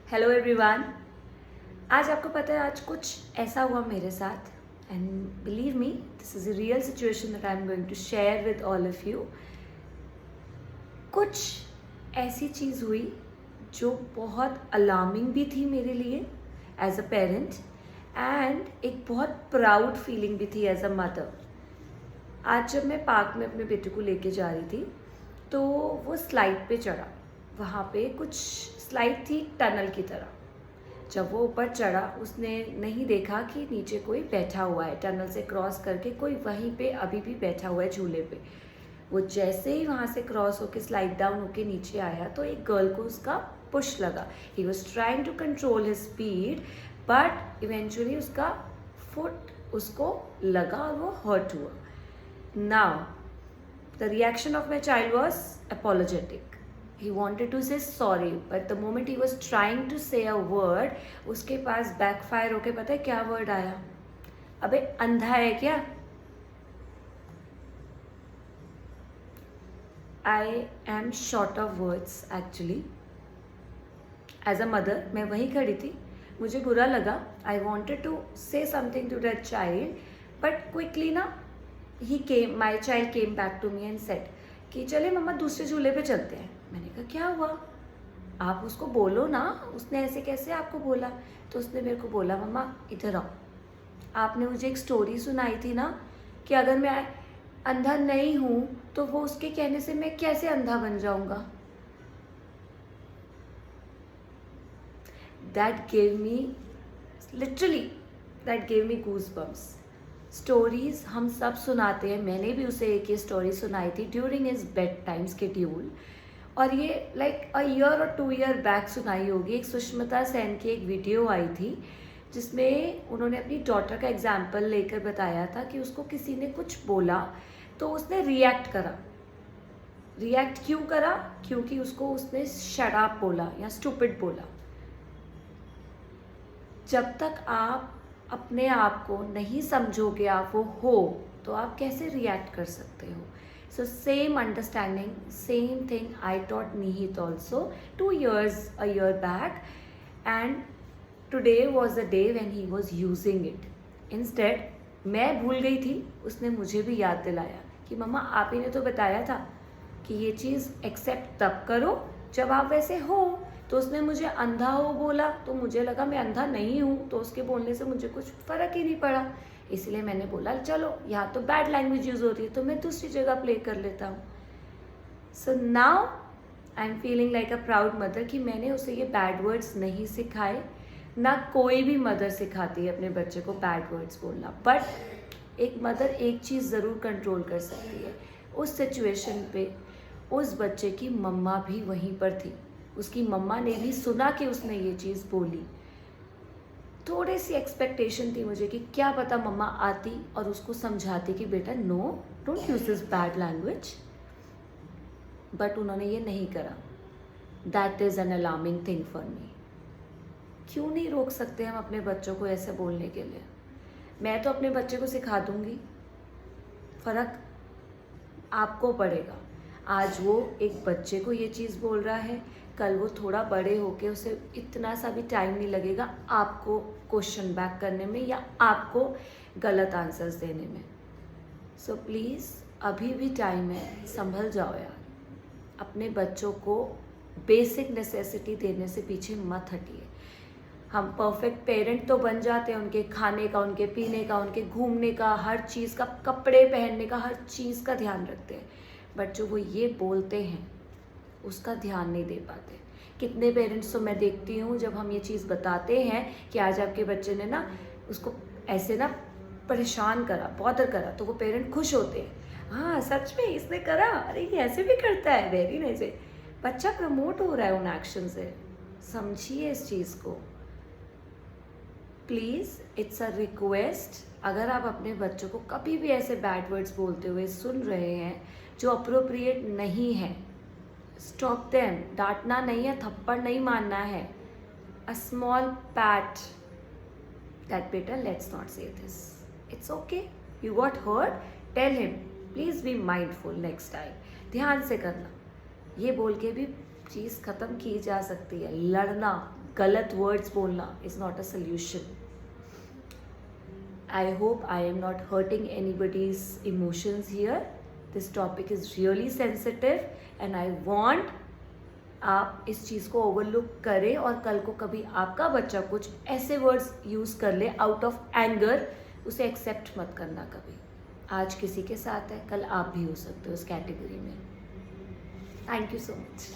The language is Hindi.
Hello everyone. आज आपको पता है आज कुछ ऐसा हुआ मेरे साथ and believe me this is a real situation that I am going to share with all of you. कुछ ऐसी चीज़ हुई जो बहुत अलार्मिंग भी थी मेरे लिए एज अ पेरेंट एंड एक बहुत प्राउड फीलिंग भी थी एज अ मदर। आज जब मैं पार्क में अपने बेटे को लेके जा रही थी तो वो स्लाइड पे चढ़ा। वहाँ पे कुछ स्लाइड थी टनल की तरह। जब वो ऊपर चढ़ा उसने नहीं देखा कि नीचे कोई बैठा हुआ है, टनल से क्रॉस करके कोई वहीं पे अभी भी बैठा हुआ है झूले पे। वो जैसे ही वहाँ से क्रॉस होके स्लाइड डाउन होके नीचे आया तो एक गर्ल को उसका पुश लगा। He was trying to control his speed but eventually उसका फुट उसको लगा और वो हर्ट हुआ। Now, the reaction of my child was apologetic. He wanted to say sorry, but the moment he was trying to say a word, उसके पास backfire होके पता है क्या word आया? अबे अंधा है क्या? I am short of words actually. As a mother, मैं वहीं खड़ी थी, मुझे बुरा लगा. I wanted to say something to that child, but quickly ना my child came back to me and said कि चले मम्मा दूसरे झूले पे चलते हैं। मैंने कहा क्या हुआ, आप उसको बोलो ना, उसने ऐसे कैसे आपको बोला? तो उसने मेरे को बोला मम्मा इधर आओ, आपने मुझे एक स्टोरी सुनाई थी ना कि अगर मैं अंधा नहीं हूँ तो वो उसके कहने से मैं कैसे अंधा बन जाऊँगा। That gave me literally that gave me goosebumps. Stories हम सब सुनाते हैं, मैंने भी उसे एक ही स्टोरी सुनाई थी during his bed time schedule, और ये लाइक अ ईयर और 2 ईयर बैक सुनाई होगी। एक सुष्मिता सेन की एक वीडियो आई थी जिसमें उन्होंने अपनी डॉटर का एग्जाम्पल लेकर बताया था कि उसको किसी ने कुछ बोला तो उसने रिएक्ट करा। रिएक्ट क्यों करा? क्योंकि उसने शट अप बोला या स्टूपिड बोला। जब तक आप अपने आप को नहीं समझोगे आप वो हो तो आप कैसे रिएक्ट कर सकते हो? So same understanding, same thing I taught निहित also 2 years a year back, and today was the day when he was using it. Instead मैं भूल गई थी, उसने मुझे भी याद दिलाया कि मम्मा आप ही ने तो बताया था कि ये चीज़ एक्सेप्ट तब करो जब आप वैसे हो। तो उसने मुझे अंधा हो बोला तो मुझे लगा मैं अंधा नहीं हूँ, तो उसके बोलने से मुझे कुछ फ़र्क ही नहीं पड़ा। इसलिए मैंने बोला चलो यहाँ तो बैड लैंग्वेज यूज़ होती है तो मैं दूसरी जगह प्ले कर लेता हूँ। So now I am feeling like a proud mother कि मैंने उसे ये बैड वर्ड्स नहीं सिखाए। ना कोई भी मदर सिखाती है अपने बच्चे को बैड वर्ड्स बोलना, बट एक मदर एक चीज़ ज़रूर कंट्रोल कर सकती है। उस सिचुएशन पे उस बच्चे की मम्मा भी वहीं पर थी, उसकी मम्मा ने भी सुना कि उसने ये चीज़ बोली। थोड़ी सी एक्सपेक्टेशन थी मुझे कि क्या पता मम्मा आती और उसको समझाती कि बेटा no don't use this bad language, but उन्होंने ये नहीं करा। That is an alarming thing for me. क्यों नहीं रोक सकते हम अपने बच्चों को ऐसे बोलने के लिए? मैं तो अपने बच्चे को सिखा दूंगी, फ़र्क आपको पड़ेगा। आज वो एक बच्चे को ये चीज़ बोल रहा है, कल वो थोड़ा बड़े होके उसे इतना सा भी टाइम नहीं लगेगा आपको क्वेश्चन बैक करने में या आपको गलत आंसर्स देने में। सो प्लीज़ अभी भी टाइम है, संभल जाओ यार। अपने बच्चों को बेसिक नेसेसिटी देने से पीछे मत हटिए। हम परफेक्ट पेरेंट तो बन जाते हैं, उनके खाने का, उनके पीने का, उनके घूमने का, हर चीज़ का, कपड़े पहनने का, हर चीज़ का ध्यान रखते हैं, बट जो वो ये बोलते हैं उसका ध्यान नहीं दे पाते। कितने पेरेंट्स तो मैं देखती हूँ जब हम ये चीज़ बताते हैं कि आज आपके बच्चे ने ना उसको ऐसे ना परेशान करा, बॉदर करा, तो वो पेरेंट खुश होते हैं, हाँ सच में इसने करा, अरे ये ऐसे भी करता है, वेरी नाइस। बच्चा प्रमोट हो रहा है उन एक्शन से। समझिए इस चीज़ को प्लीज़, इट्स अ रिक्वेस्ट। अगर आप अपने बच्चों को कभी भी ऐसे बैड वर्ड्स बोलते हुए सुन रहे हैं जो अप्रोप्रिएट नहीं है, स्टॉप देम। डांटना नहीं है, थप्पड़ नहीं मारना है, अ स्मॉल पैट दैट बेटा let's not say this, it's okay, you got hurt, tell him please be mindful next time, ध्यान से करना। ये बोल के भी चीज़ ख़त्म की जा सकती है। लड़ना गलत वर्ड्स बोलना is not a solution. I hope I am not hurting anybody's emotions here. This topic is really sensitive and I want आप इस चीज़ को ओवरलुक करें और कल को कभी आपका बच्चा कुछ ऐसे वर्ड्स यूज़ कर ले आउट ऑफ एंगर, उसे एक्सेप्ट मत करना कभी. आज किसी के साथ है, कल आप भी हो सकते हो इस कैटेगरी में. Thank you so much.